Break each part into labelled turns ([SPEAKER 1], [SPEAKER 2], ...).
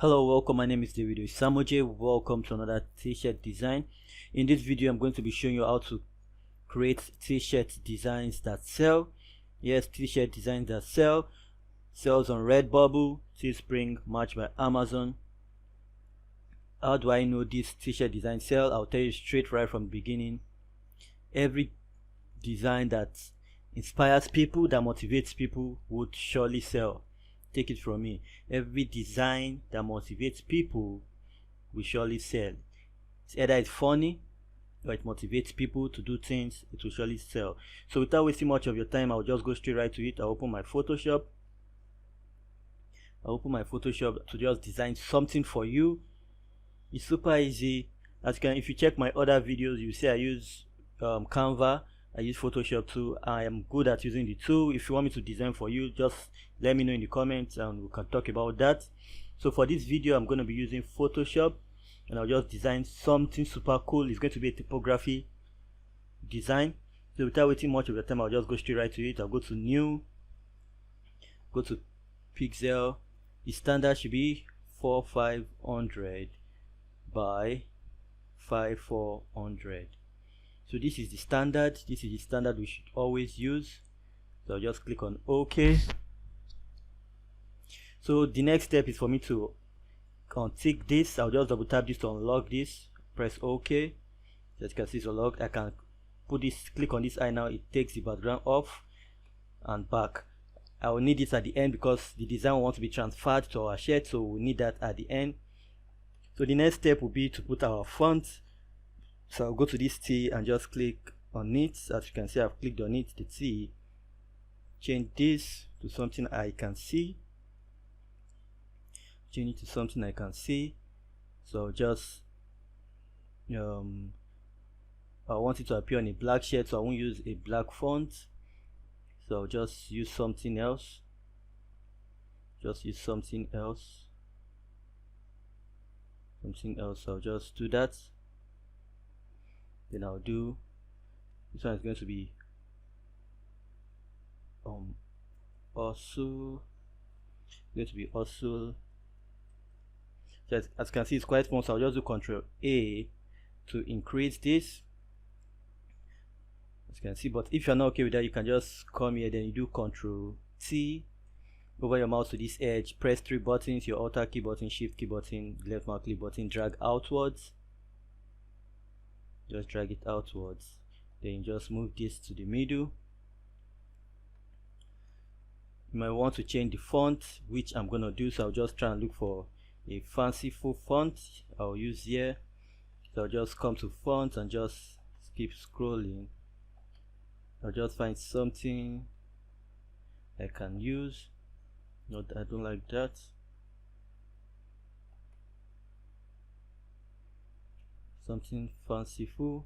[SPEAKER 1] Hello, welcome. My name is David Samoje. Welcome to another t-shirt design. In this video, I'm going to be showing you how to create t-shirt designs that sell. Yes, t-shirt designs that sell. Sells on Redbubble, Teespring, Match by Amazon. How do I know this t-shirt design sell? I'll tell you straight right from the beginning. Every design that inspires people, that motivates people, would surely sell. Take it from me, every design that motivates people will surely sell. It's either it's funny or it motivates people to do things, it will surely sell. So without wasting much of your time, I'll just go straight right to it. I'll open my Photoshop to just design something for you. It's super easy. If you check my other videos, you see I use Canva. I use Photoshop too. I am good at using the tool. If you want me to design for you, just let me know in the comments and we can talk about that. So for this video, I'm going to be using Photoshop and I'll just design something super cool. It's going to be a typography design. So without waiting much of your time, I'll just go straight right to it. I'll go to new, go to pixel. The standard should be 4500 by 5400. So this is the standard. This is the standard we should always use. So I'll just click on OK. So the next step is for me to untick this. I'll just double tap this to unlock this. Press OK. As you can see, it's unlocked. I can put this, click on this eye now. It takes the background off and back. I will need this at the end because the design will want to be transferred to our shirt. So we need that at the end. So the next step will be to put our font. So I'll go to this T and just click on it. As you can see, I've clicked on it, the T. Change this to something I can see. Change it to something I can see. So just I want it to appear on a black shirt, so I won't use a black font. So I'll just use something else. I'll just do that. Then I'll do this one. Is going to be also so as you can see, it's quite small, so I'll just do Ctrl A to increase this, as you can see. But if you're not okay with that, you can just come here, then you do Ctrl T over your mouse to this edge, press 3 buttons, your Alt key button, Shift key button, left mouse click button, drag outwards. Just drag it outwards, then just move this to the middle. You might want to change the font, which I'm gonna do, so I'll just try and look for a fanciful font I'll use here. So I'll just come to font and just keep scrolling. I'll just find something I can use. No, I don't like that. Something fanciful.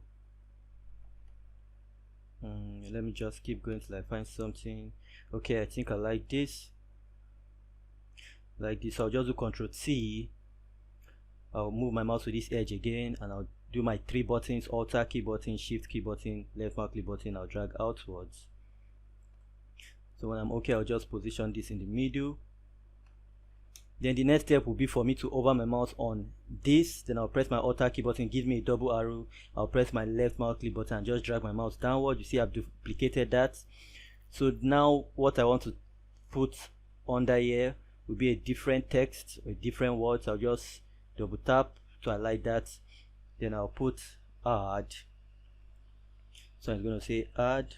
[SPEAKER 1] Let me just keep going till I find something. Okay, I think I like this. I'll just do Ctrl T. I'll move my mouse to this edge again and I'll do my 3 buttons, Alt key button, Shift key button, left mouse click button. I'll drag outwards. So when I'm okay, I'll just position this in the middle. Then the next step will be for me to hover my mouse on this. Then I'll press my Alt key button, give me a double arrow. I'll press my left mouse click button and just drag my mouse downward. You see I've duplicated that. So now what I want to put under here will be a different text, a different words. I'll just double tap to highlight that. Then I'll put add. So I'm going to say add.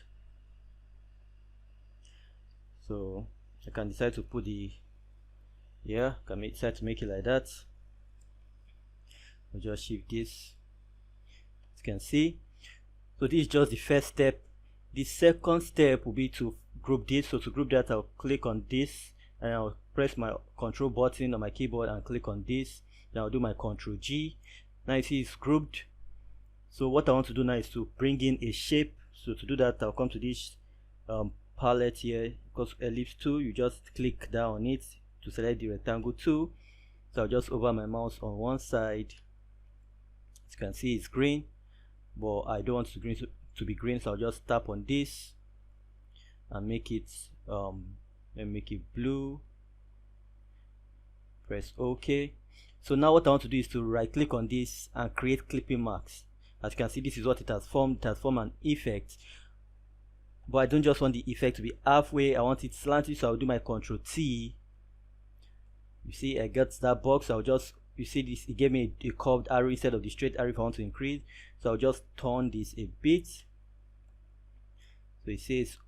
[SPEAKER 1] So I can decide to put can decide to make it like that. I'll just shift this, as you can see. So this is just the first step. The second step will be to group this. So to group that, I'll click on this and I'll press my Control button on my keyboard and click on this. Then I'll do my Ctrl G. Now you see it's grouped. So what I want to do now is to bring in a shape. So to do that, I'll come to this palette here, because ellipse tool. You just click down on it to select the rectangle tool. So I'll just hover my mouse on one side. As you can see, it's green, but I don't want to be green, so I'll just tap on this and make it blue. Press OK. So now what I want to do is to right click on this and create clipping marks. As you can see, this is what it has formed. It has formed an effect, but I don't just want the effect to be halfway, I want it slanted, so I'll do my Ctrl T. You see, I got that box. I'll just, you see this, it gave me a curved arrow instead of the straight arrow if I want to increase. So I'll just turn this a bit. So it says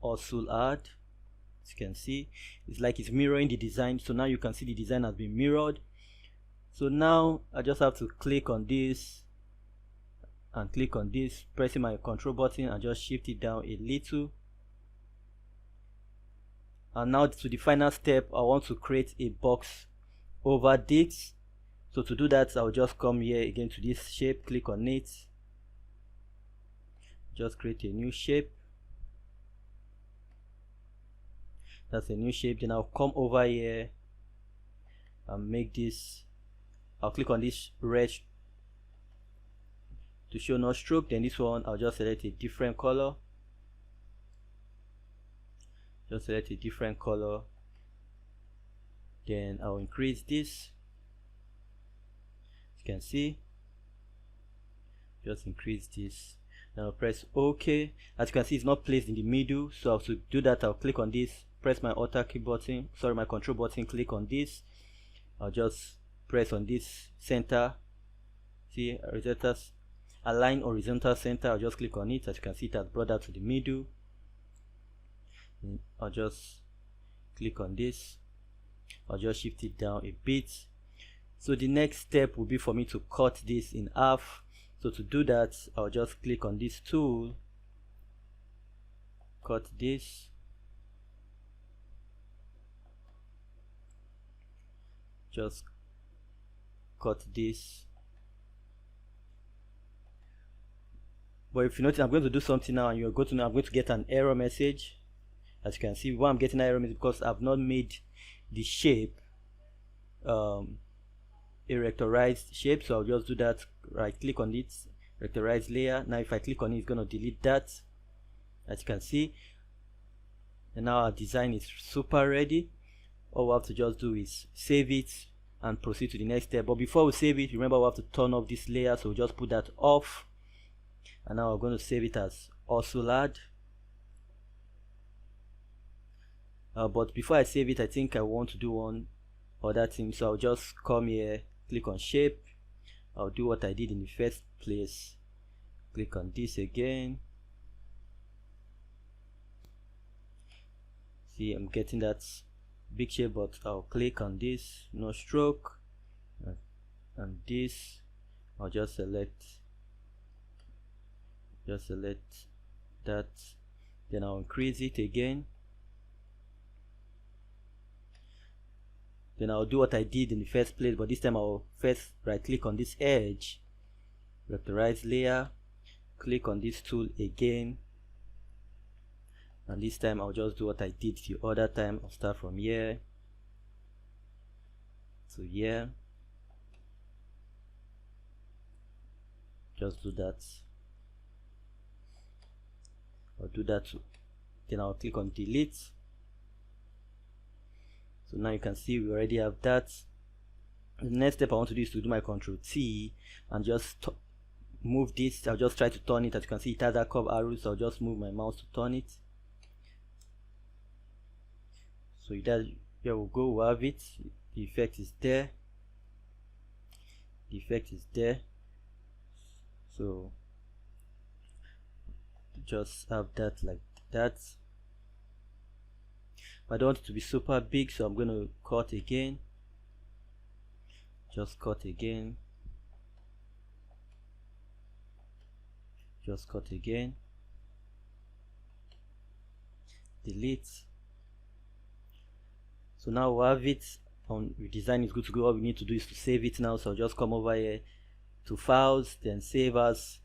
[SPEAKER 1] also add. As you can see, it's like it's mirroring the design. So now you can see the design has been mirrored. So now I just have to click on this and click on this, pressing my control button, and just shift it down a little. And now to the final step, I want to create a box over this. So to do that, I'll just come here again to this shape, click on it, just create a new shape. That's a new shape. Then I'll come over here and make this, I'll click on this red to show no stroke. Then this one, I'll just select a different color. Just select a different color. Then I'll increase this. As you can see, just increase this. Then I'll press OK. As you can see, it's not placed in the middle. So to do that, I'll click on this, press my Alt key button, sorry, my control button, click on this. I'll just press on this center. See, horizontal, align horizontal center. I'll just click on it. As you can see, it has brought that to the middle. I'll just click on this. I'll just shift it down a bit. So the next step will be for me to cut this in half. So to do that, I'll just click on this tool, cut this, just cut this. But if you notice, I'm going to do something now, and you're going to know I'm going to get an error message. As you can see, why I'm getting an error message, because I've not made the shape a rectorized shape. So I'll just do that, right click on it, rectorized layer. Now if I click on it, it's going to delete that, as you can see. And now our design is super ready. All we have to just do is save it and proceed to the next step. But before we save it, remember we have to turn off this layer, so we'll just put that off. And now we're going to save it as also add. But before I save it, I think I want to do one other thing. So I'll just come here, click on shape. I'll do what I did in the first place. Click on this again. See, I'm getting that big shape, but I'll click on this, no stroke, and this. I'll just select that. Then I'll increase it again. Then I'll do what I did in the first place, but this time I'll first right click on this edge, rectorize layer, click on this tool again, and this time I'll just do what I did the other time. I'll start from here to here, just do that. I'll do that too. Then I'll click on delete. So now you can see we already have that. The next step I want to do is to do my Ctrl T and just move this. I'll just try to turn it. As you can see, it has that curved arrow, so I'll just move my mouse to turn it. So that, here we go, we have it. The effect is there. The effect is there. So just have that like that. I don't want it to be super big, so I'm going to cut again. Just cut again. Just cut again. Delete. So now we have it. The design is good to go. All we need to do is to save it now. So I'll just come over here to files, then save as.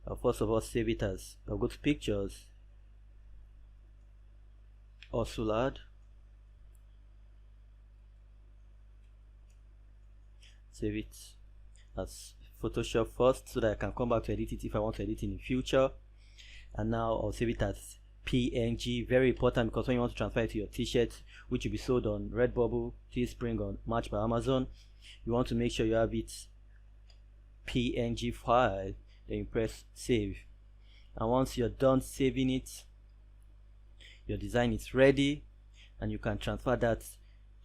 [SPEAKER 1] I'll first of all save it as, I'll go to pictures, also add, save it as Photoshop first, so that I can come back to edit it if I want to edit in the future. And now I'll save it as PNG. Very important, because when you want to transfer it to your t-shirt, which will be sold on Redbubble, Teespring, or Match by Amazon, you want to make sure you have it PNG file, then you press save. And once you're done saving it, your design is ready and you can transfer that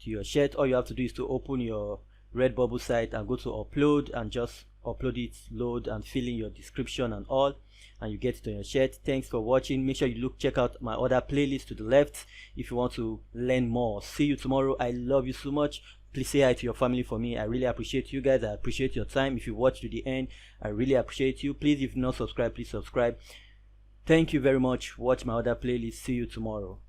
[SPEAKER 1] to your shirt. All you have to do is to open your Redbubble site and go to upload and just upload it, load and fill in your description and all, and you get it on your shirt. Thanks for watching. Make sure you check out my other playlist to the left if you want to learn more. See you tomorrow. I love you so much. Please say hi to your family for me. I really appreciate you guys. I appreciate your time. If you watch to the end, I really appreciate you. Please, if you're not subscribed, please subscribe. Thank you very much. Watch my other playlist. See you tomorrow.